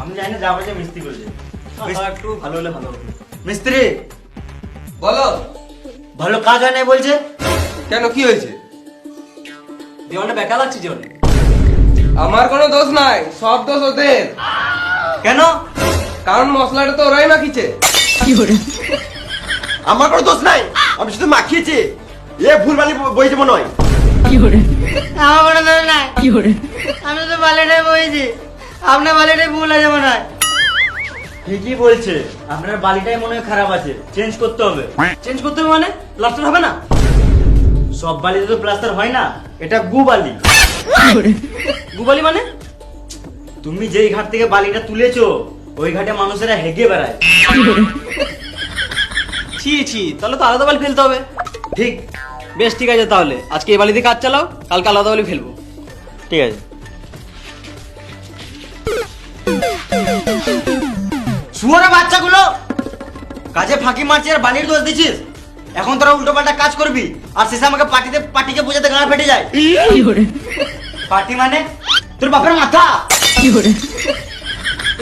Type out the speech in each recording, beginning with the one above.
আমি জানি না যা বলছে মিস্ত্রি করেছে। একটু ভালো হলে ভালো হতো। মিস্ত্রি বলো। ভালো কাজ হয় না বলছে। কেন, কি হয়েছে? দেওয়ালটা বেকার লাগছে যে অনেক। আমার কোনো দোষ নাই, সব দোষ ওদের। কেন? কারণ মশলাটা তো ওরাই মাখিছে। আমার কোনো দোষ নাই, আমি শুধু মাখিয়েছি। এ ভুলভালি বইছে মনে হয়। আমার কোনো দোষ নাই। আমি তো বালিটাই বইছি, আপনার বালিটাই ভুল আছে মনে হয়। ঠিকই বলছে, আপনার বালিটাই মনে হয় খারাপ আছে, চেঞ্জ করতে হবে। চেঞ্জ করতে হবে মানে প্লাস্টার হবে না? সব বালিতে তো প্লাস্টার হয় না, এটা গু বালি। গু বালি মানে? তুমি যেই ঘাট থেকে বালিটা তুলেছো ওই ঘাটে মানুষেরা হেগে বেড়ায়। ছি ছি, তাহলে তো আলাদা বালি ফেলতে হবে। ঠিক, বেশ ঠিক আছে, তাহলে আজকে এই বালি দিয়ে কাজ চালাও, কালকে আলাদা বালি ফেলবো। ঠিক আছে। শুয়োরের বাচ্চাগুলো কাজে ফাঁকি মারছিস আর বালির দোষ দিচ্ছিস। এখন তোরা উল্টো পাল্টা কাজ করবি আর শেষে আমাকে পাটিকে বোঝাতে গাড়া ফেটে যায়। পাটি মানে তোর বাপের মাথা।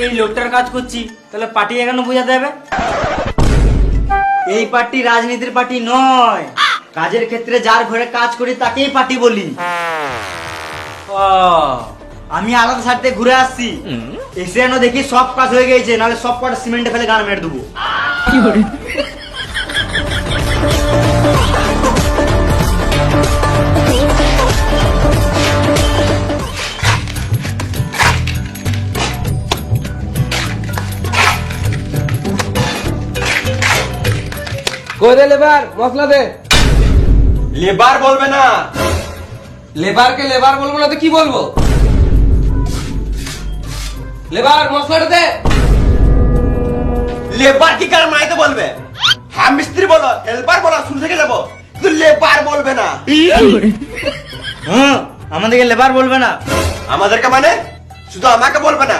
এই লোকটার কাজ করছি, তাহলে পাটি এখানে বোঝাতে হবে? এই পার্টি রাজনীতির পার্টি নয়, কাজের ক্ষেত্রে যার ঘরে কাজ করি তাকেই পার্টি বলি। ও, আমি আলাদা সাইডে ঘুরে আসছি, এসে যেন দেখি সব কাজ হয়ে গেছে, নাহলে সব কটা সিমেন্টে ফেলে গান মেরে দেবো। কই রে লেবার, মশলা দে। লেবার বলবে না। লেবারকে লেবার বলবো না তো কি বলবো? লেবার, মশলাটা দে। লেবার কি কার মাইতে বলবে? হ্যাঁ মিস্ত্রি বলো, হেল্পার বলো, শুরু থেকে যাবো, কিন্তু লেবার বলবে না। হ্যাঁ, আমাদেরকে লেবার বলবে না। আমাদেরকে মানে শুধু আমাকে বলবে না,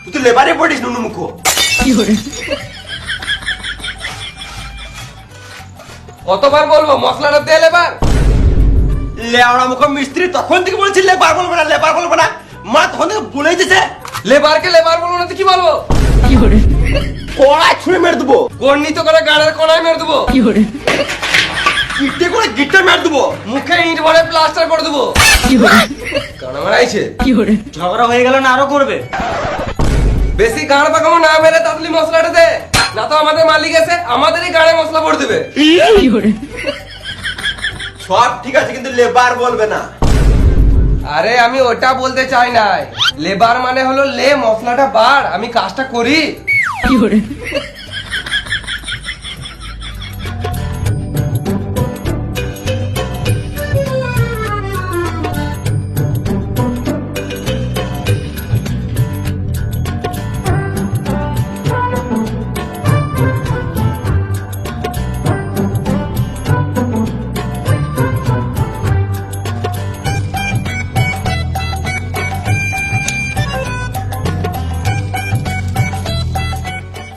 তুই তো লেবারই পড়িস নুনু মুখ। কতবার বলবো মশলাটা দে লেবার? লেওড়া মুখ মিস্ত্রি তখন থেকে বলছি লেবার বলবে না, লেবার বলবে না, মা তখন থেকে বলেই দিছে। লেবারকে লেবার বলবো না তো কি বলবো? কড়াই ছুঁড়ে মেরে দেবো, গর্ণিত করে গাড়ের কোনায় মেরে দেবো, ইটে করে গিটে মেরে দেবো, মুখে ইট ভরে প্লাস্টার করে দেবো। কানা মারাইছে। ঝগড়া হয়ে গেল না আরো করবে? বেশি গাড় পাকামো না মেরে তাড়াতাড়ি মশলাটা দে, না তো আমাদের মালিক এসে আমাদেরই গাড়ে মশলা ভরে দেবে। সব ঠিক আছে কিন্তু লেবার বলবে না। আরে আমি ওটা বলতে চাই নাই, লেবার মানে হলো লে মশলাটা বাড়, আমি কাজটা করি।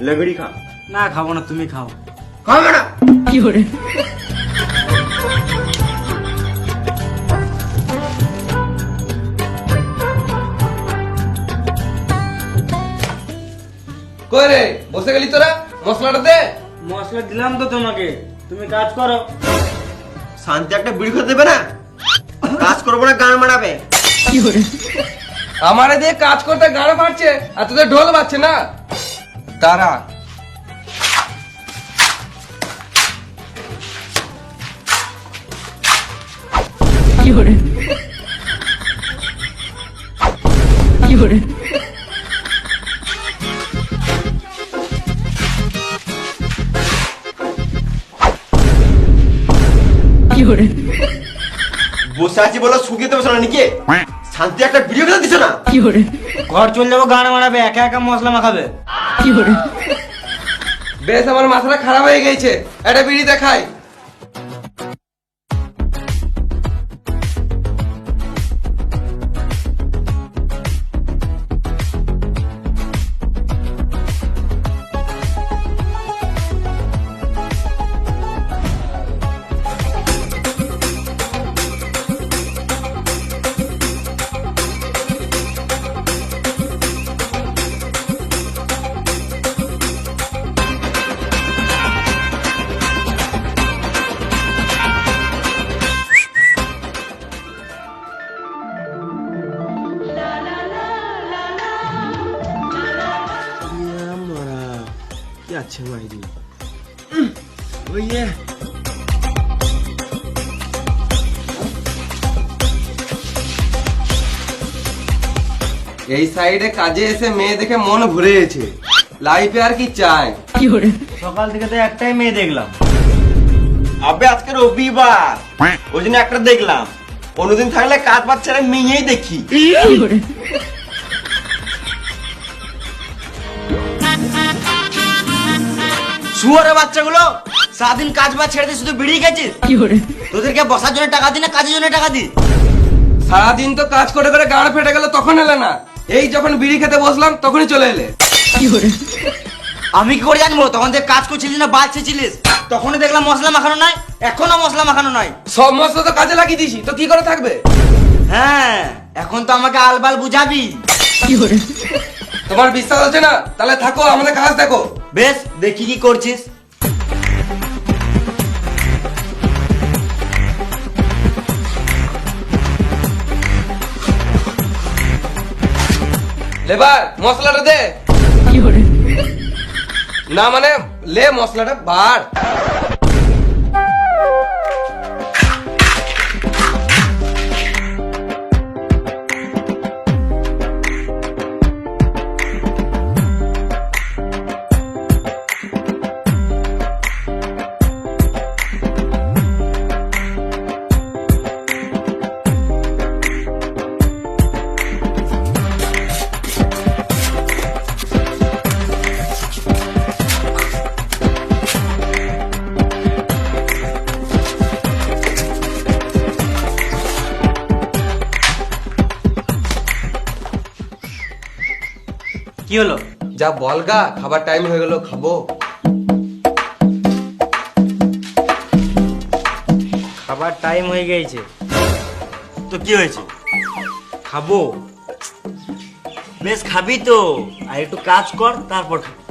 লেগড়ি খা। না খাবো না, তুমি খাও। খাবে না? কই রে, বসে গেলি তোরা? মশলাটা দে। মশলা দিলাম তো তোমাকে, তুমি কাজ করো। শান্তি একটা বিড়ি খেতে দেবে না? কাজ করবো না, গান মারাবে। আমারে দিয়ে কাজ করতে গাড় পাচ্ছে আর তোদের ঢোল বাজছে না। তারা বসে আছি বলো শুকিয়ে বসে না নাকি? শান্তি একটা ভিডিও খেতে দিচ্ছ না? ঘর চলে যাবো, গান মারাবে, একা একা মশলা মাখাবে। বেশ, আমার মাথাটা খারাপ হয়ে গেছে, একটা বিড়ি দেখাই। যাচ্ছে মাইরি ওই যে এই সাইডে কাজে এসে মেয়ে দেখে মন ভরে গেছে, লাইফে আর কি চাই। সকাল থেকে তো একটাই মেয়ে দেখলাম। আবে আজকে রবিবার, ওই জন্য একটা দেখলাম। অন্যদিন থাকলে কাজ বাজ ছেড়ে মেয়েই দেখি। শুয়ারে বাচ্চাগুলো সারাদিন কাজ বাজ ছেড়ে দিয়ে শুধু বিড়ি খেয়েছিস। তোদেরকে বসার জন্য টাকা দি না কাজের জন্য টাকা দি? সারাদিন তো কাজ করে করে গাড় ফেটে গেল, তখন এলে না। এই যখন বিড়ি খেতে বসলাম তখনই চলে এলে। আমি কি করে জানবো তখন থেকে কাজ করছিলিস না বাজছিলিস? তখনই দেখলাম মশলা মাখানো নাই, এখনো মশলা মাখানো নাই। সব মশলা তো কাজে লাগিয়ে দিছি, তো কি করে থাকবে? হ্যাঁ, এখন তো আমাকে আলবাল বুঝাবি। তোমার বিশ্বাস হচ্ছে না? তাহলে থাকো, আমাদের কাজ দেখো। বেশ, দেখি কি করছিস। লেবার মশলাটা দে। না মানে লে মশলাটা বার। কি হলো? যা বলগা, খাবার টাইম হয়ে গেল, খাবো। খাবার টাইম হয়ে গেছে তো কি হয়েছে? খাবো। বেশ, খাবি তো, আর একটু কাজ কর তারপর খাবি।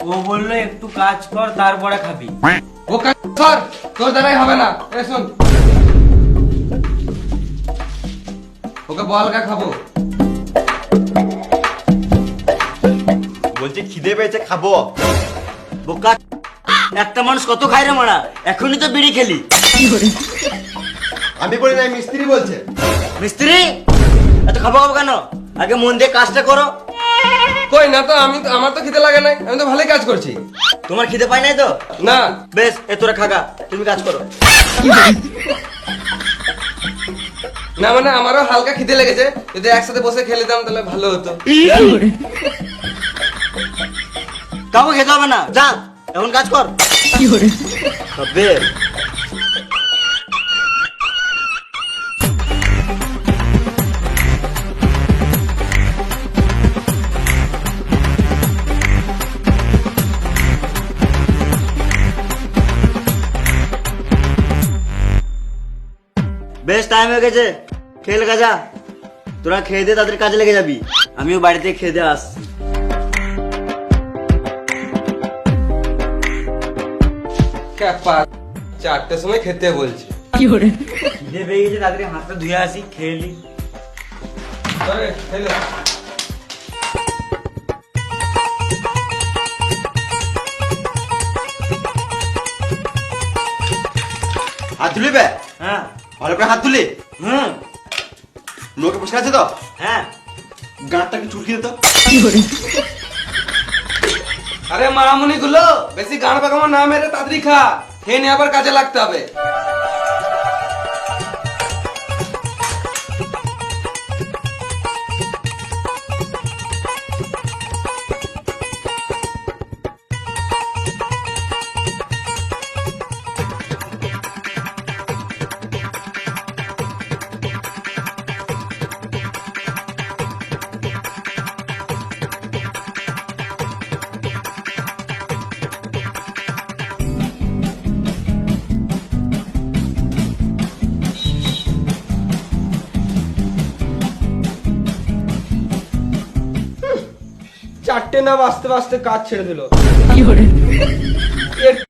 ও বললো একটু কাজ কর তারপরে খাবি। ও কাজ কর, তোর দ্বারাই হবে না। এ শোন, ওকে বলগা খাবো। বলছি খিদে পেয়েছে, খাবো। বোকা, একটা মানুষ কত খায় রে মারা? এখনই তো বিড়ি খেলি। আমি বলি না, মিস্ত্রি বলছে। মিস্ত্রি এত খাবো খাবো কেন? আগে মন দিয়ে কাজটা করো। কই না তো, আমার তো খিদে লাগে নাই, আমি তো ভালোই কাজ করছি। তোমার খিদে পাই নাই তো? না। বেশ, এ তোরা খাগা, তুমি কাজ করো। না মানে আমারও হালকা খিদে লেগেছে, যদি একসাথে বসে খেলে দিতাম তাহলে ভালো হতো। কাউকে খেতে হবে না, যা এখন কাজ কর। হবে। বেশ, টাইম হয়ে গেছে, খেয়ে লেগে যা। তোরা খেয়ে দিয়ে তাদের কাজে লেগে যাবি, আমিও বাড়িতে খেয়ে দিয়ে আসছি। ক্যাপা, 4টের সময় খেতে বলছি। খিদে পেয়ে গেছে, তাড়াতাড়ি হাতটা ধুয়ে আসি, খেয়ে নি। আরে, খেলে। হাত তুলি বে, হ্যাঁ। ভালো করে হাত তুলি। হুম। লোকে বসে আছে তো, হ্যাঁ। গাঁটটাকে চুলকি দিত। আরে মামুনি গুলো, বেশি গান পাকামো না মেরে তাড়াতাড়ি খা, খেয়ে নিয়ে আবার কাজে লাগতে হবে। চারটে না বাঁচতে বাঁচতে কাজ ছেড়ে দিল।